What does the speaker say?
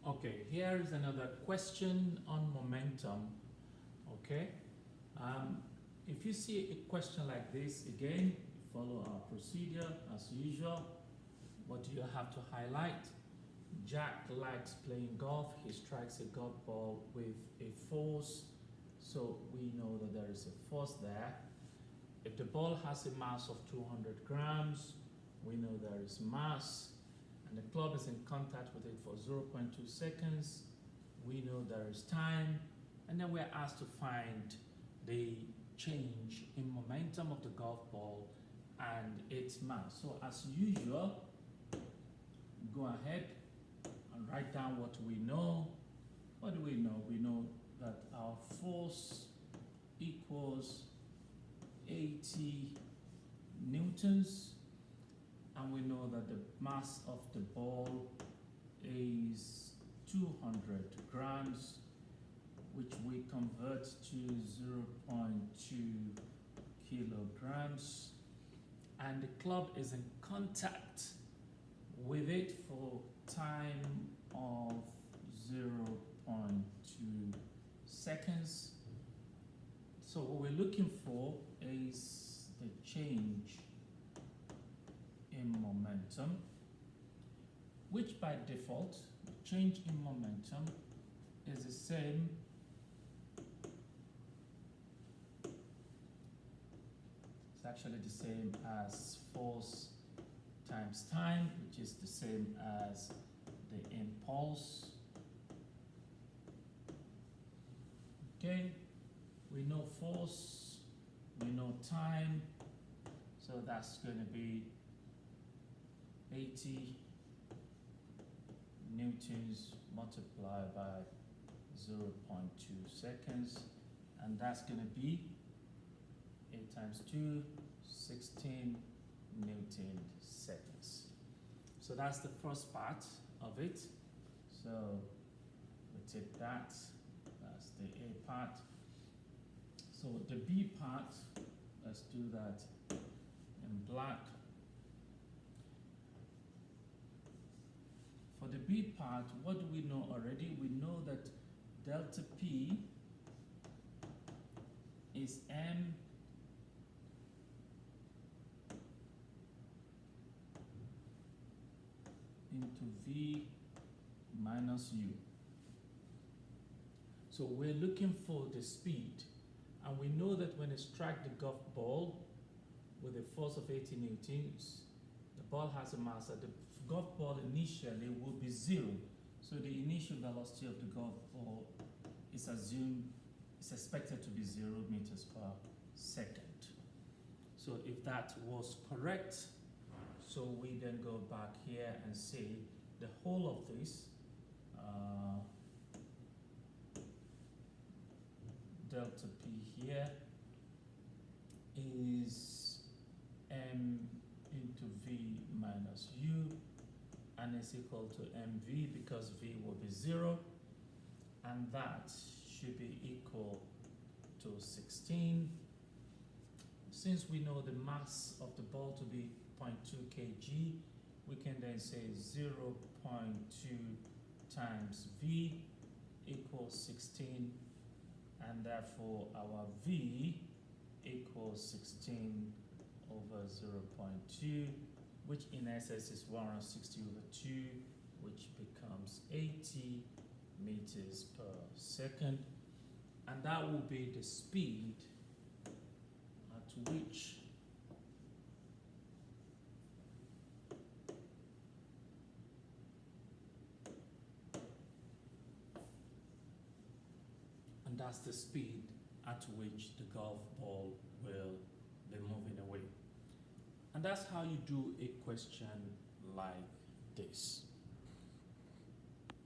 Okay, here is another question on momentum. Okay, if you see a question like this, again, follow our procedure as usual. What do you have to highlight? Jack likes playing golf. He strikes a golf ball with a force. So we know that there is a force there. If the ball has a mass of 200 grams, we know there is mass. And the club is in contact with it for 0.2 seconds. We know there is time. And then we're asked to find the change in momentum of the golf ball and its mass. So as usual, go ahead and write down what we know. What do we know? We know that our force equals 80 newtons, and we know that the mass of the ball is 200 grams, which we convert to 0.2 kilograms, and the club is in contact with it for time of 0.2 seconds. So what we're looking for is the change in momentum, which by default, the change in momentum is the same it's actually the same as force times time, which is the same as the impulse. Okay, we know force, we know time, so that's going to be 80 newtons multiplied by 0.2 seconds, and that's going to be 8 times 2, 16 Newton seconds. So that's the first part of it. So we take that, that's the A part. So the B part, let's do that in black. For the B part, what do we know already? We know that delta P is M into V minus U. So we're looking for the speed, and we know that when you strike the golf ball with a force of 80 newtons, the ball has a mass that the golf ball initially will be 0. So the initial velocity of the golf ball is expected to be 0 meters per second. So if that was correct, so we then go back here and say the whole of this delta P here is M into V minus U, and is equal to mv because V will be 0, and that should be equal to 16. Since we know the mass of the ball to be 0.2 kg, we can then say 0.2 times V equals 16, and therefore our V equals 16 over 0.2, which in essence is 160 over 2, which becomes 80 meters per second, and that will be the speed at which that's the speed at which the golf ball will be moving away. And that's how you do a question like this.